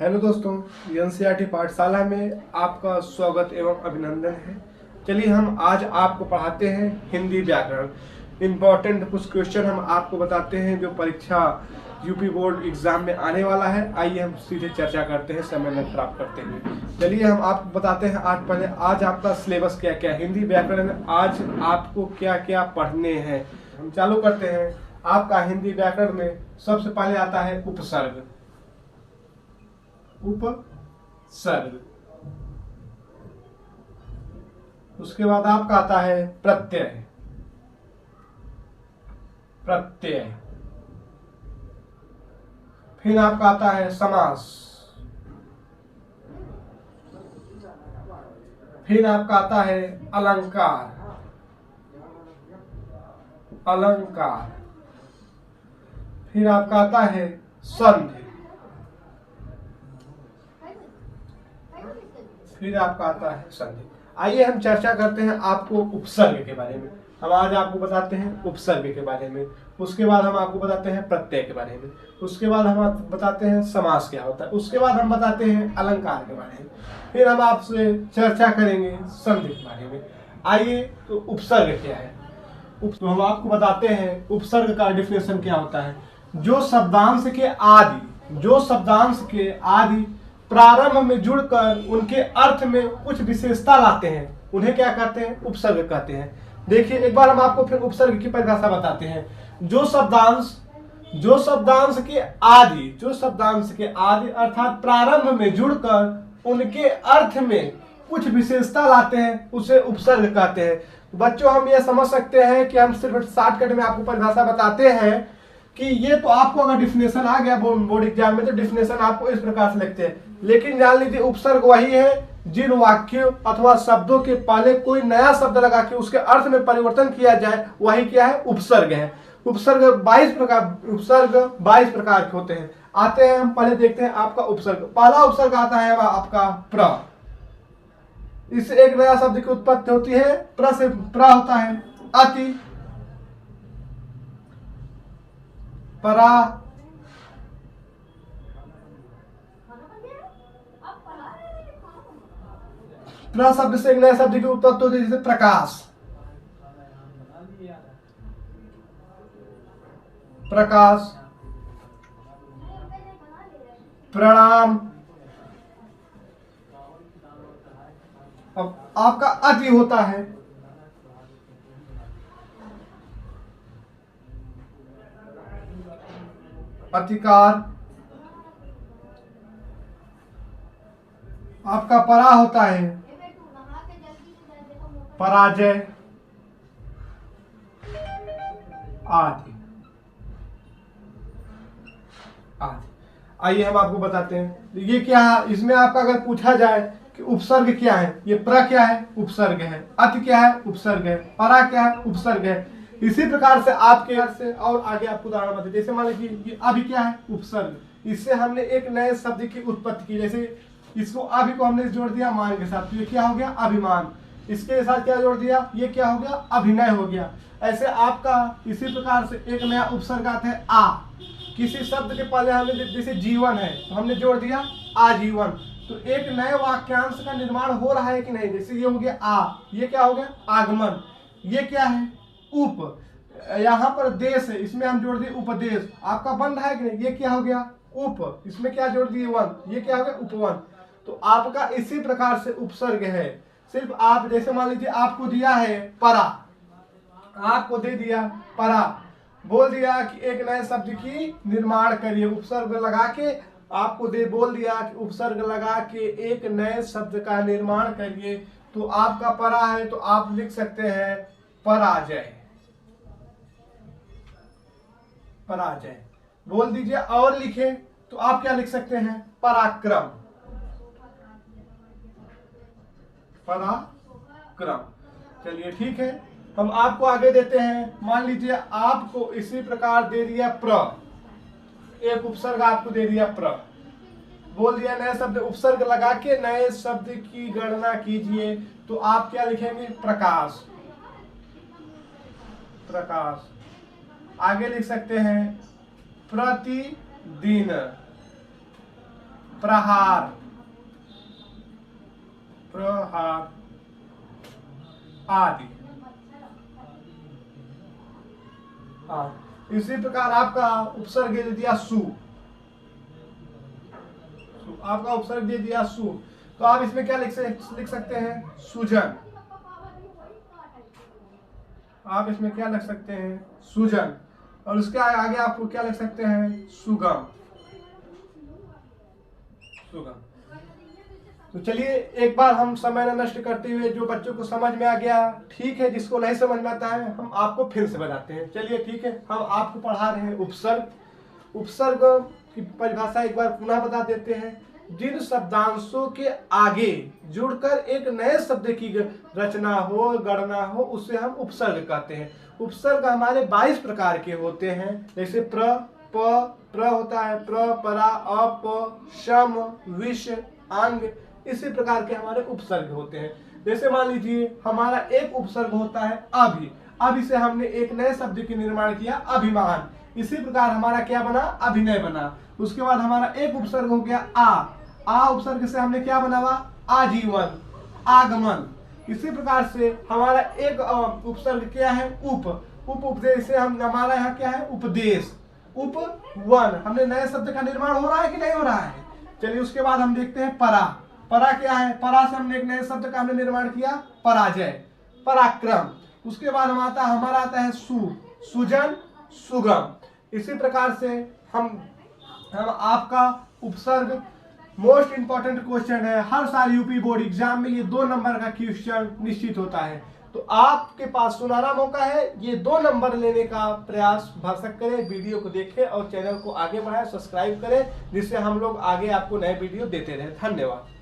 Hello दोस्तों, NCERT पाठशाला में आपका स्वागत एवं अभिनंदन है। चलिए हम आज आपको पढ़ाते हैं हिंदी व्याकरण। इम्पोर्टेंट कुछ क्वेश्चन हम आपको बताते हैं जो परीक्षा यूपी बोर्ड एग्जाम में आने वाला है। आइए हम सीधे चर्चा करते हैं समय न खराब करते हुए। चलिए हम आपको बताते हैं आज आपका सिलेबस क्या क्या है। हिंदी व्याकरण में आज आपको क्या क्या पढ़ने हैं हम चालू करते हैं। आपका हिंदी व्याकरण में सबसे पहले आता है उपसर्ग। उपसर्ग, उसके बाद आपका आता है प्रत्यय। प्रत्यय, फिर आपका आता है समास, फिर आपका आता है अलंकार। अलंकार, फिर आपका आता है संधि, फिर आपका आता है संधि। आइए हम चर्चा करते हैं आपको उपसर्ग के बारे में। हम आज आपको बताते हैं उपसर्ग के बारे में, उसके बाद हम आपको बताते हैं प्रत्यय के बारे में, उसके बाद हम आपको बताते हैं समास क्या होता है, उसके बाद हम बताते हैं अलंकार के बारे में, फिर हम आपसे चर्चा करेंगे संधि के बारे में। आइए तो उपसर्ग क्या है। तो हम आपको बताते हैं उपसर्ग का डिफिनेशन क्या होता है। जो शब्दांश के आदि प्रारंभ में जुड़कर उनके अर्थ में कुछ विशेषता लाते हैं उन्हें क्या कहते हैं, उपसर्ग कहते हैं। देखिए एक बार हम आपको फिर उपसर्ग की परिभाषा बताते हैं। जो शब्दांश के आदि अर्थात प्रारंभ में जुड़कर उनके अर्थ में कुछ विशेषता लाते हैं उसे उपसर्ग कहते हैं। बच्चों हम ये समझ सकते हैं कि हम सिर्फ शॉर्टकट में आपको परिभाषा बताते हैं कि ये तो आपको अगर डिफिनेशन आ गया बोर्ड एग्जाम में तो डिफिनेशन आपको इस प्रकार से लिखते हैं, लेकिन जान लीजिए उपसर्ग वही है जिन वाक्यों अथवा शब्दों के पहले कोई नया शब्द लगा के उसके अर्थ में परिवर्तन किया जाए वही क्या है, उपसर्ग है। उपसर्ग 22 प्रकार के होते हैं। आते हैं हम पहले देखते हैं आपका उपसर्ग। पहला उपसर्ग आता है आपका प्र। इससे एक नया शब्द की उत्पत्ति होती है। प्र से प्र होता है अति, परा, प्र शब्द से एक नया शब्द की उत्पत्ति होती है जैसे प्रकाश, प्रकाश, प्रणाम। अब आपका अति होता है अतिकार, आपका परा होता है पराजय आदि आदि। आइए हम आपको बताते हैं ये क्या है। इसमें आपका अगर पूछा जाए कि उपसर्ग क्या है, ये प्र क्या है, उपसर्ग है। अति क्या है, उपसर्ग है। परा क्या है, उपसर्ग है। इसी प्रकार से आपके से और आगे आपको उदाहरण बताते, जैसे मान लीजिए ये अभी क्या है, उपसर्ग। इससे हमने एक नए शब्द की उत्पत्ति की, जैसे इसको अभी को हमने जोड़ दिया मान के साथ, तो ये क्या हो गया, अभिमान। इसके साथ क्या जोड़ दिया, ये क्या हो गया, अभिनय हो गया। ऐसे आपका इसी प्रकार से एक नया उपसर्ग आता है आ। किसी शब्द के पहले हमने जैसे जीवन है तो हमने जोड़ दिया आजीवन, तो एक नए वाक्यांश का निर्माण हो रहा है कि नहीं। जैसे ये हो गया आ, ये क्या हो गया, आगमन। ये क्या है, उप। यहाँ पर देश है, इसमें हम जोड़ दिए उपदेश, आपका बन रहा है कि नहीं। ये क्या हो गया, उप, इसमें क्या जोड़ दिए, वन, ये क्या हो गया, उपवन। तो आपका इसी प्रकार से उपसर्ग है। सिर्फ आप जैसे मान लीजिए आपको दिया है परा, आपको दे दिया परा, बोल दिया कि एक नए शब्द की निर्माण करिए, उपसर्ग लगा के आपको बोल दिया कि उपसर्ग लगा के एक नए शब्द का निर्माण करिए, तो आपका परा है तो आप लिख सकते हैं पराजय। पराजय बोल दीजिए, और लिखे तो आप क्या लिख सकते हैं, पराक्रम। पराक्रम। चलिए ठीक है, हम आपको आगे देते हैं। मान लीजिए आपको इसी प्रकार दे दिया प्र, एक उपसर्ग आपको दे दिया प्र, बोल दिया नए शब्द, उपसर्ग लगा के नए शब्द की गणना कीजिए, तो आप क्या लिखेंगे, प्रकाश। प्रकाश। आगे लिख सकते हैं प्रतिदिन। प्रहार, प्रहार आदि। इसी प्रकार आपका उपसर्ग दे दिया सु, आपका उपसर्ग दे दिया सु, तो आप इसमें क्या लिख सकते हैं? सुजन। आप इसमें क्या लिख सकते हैं? सुजन। और उसके आगे आप क्या लिख सकते हैं? सुगम, सुगम। तो चलिए एक बार हम समय न नष्ट करते हुए, जो बच्चों को समझ में आ गया ठीक है, जिसको नहीं समझ में आता है हम आपको फिर से बताते हैं। चलिए ठीक है, हम आपको पढ़ा रहे हैं उपसर्ग। उपसर्ग की परिभाषा एक बार पुनः बता देते हैं। जिन शब्दांशों के आगे जुड़कर एक नए शब्द की रचना हो, गणना हो, उसे हम उपसर्ग कहते हैं। उपसर्ग हमारे 22 प्रकार के होते हैं, जैसे प्र होता है, परा, अप, शम, विष, अंग, इसी प्रकार के हमारे उपसर्ग होते हैं। जैसे मान लीजिए हमारा एक उपसर्ग होता है अभि, अभि से हमने एक नए शब्द की निर्माण किया, अभिमान। इसी प्रकार हमारा क्या बना? अभिनय बना। उसके बाद हमारा एक उपसर्ग हो गया आ उपसर्ग से हमने क्या बना हुआ? आजीवन, आगमन। इसी प्रकार से हमारा एक उपसर्ग क्या है? उपदेश से हम, हमारा यहाँ क्या है? उपदेश, उपवन। हमने नए शब्द का निर्माण हो रहा है कि नहीं हो रहा है? चलिए उसके बाद हम देखते हैं परा क्या है? परा से हमने एक नए शब्द का हमने निर्माण किया, पराजय, पराक्रम। उसके बाद हमारा आता है सुजन, सुगम। इसी प्रकार से हम आपका उपसर्ग मोस्ट इंपॉर्टेंट क्वेश्चन है। हर साल यूपी बोर्ड एग्जाम में ये 2 नंबर का क्वेश्चन निश्चित होता है, तो आपके पास सुनहरा मौका है, ये 2 नंबर लेने का प्रयास भरसक करें। वीडियो को देखें और चैनल को आगे बढ़ाएं, सब्सक्राइब करें, जिससे हम लोग आगे आपको नए वीडियो देते रहें। धन्यवाद।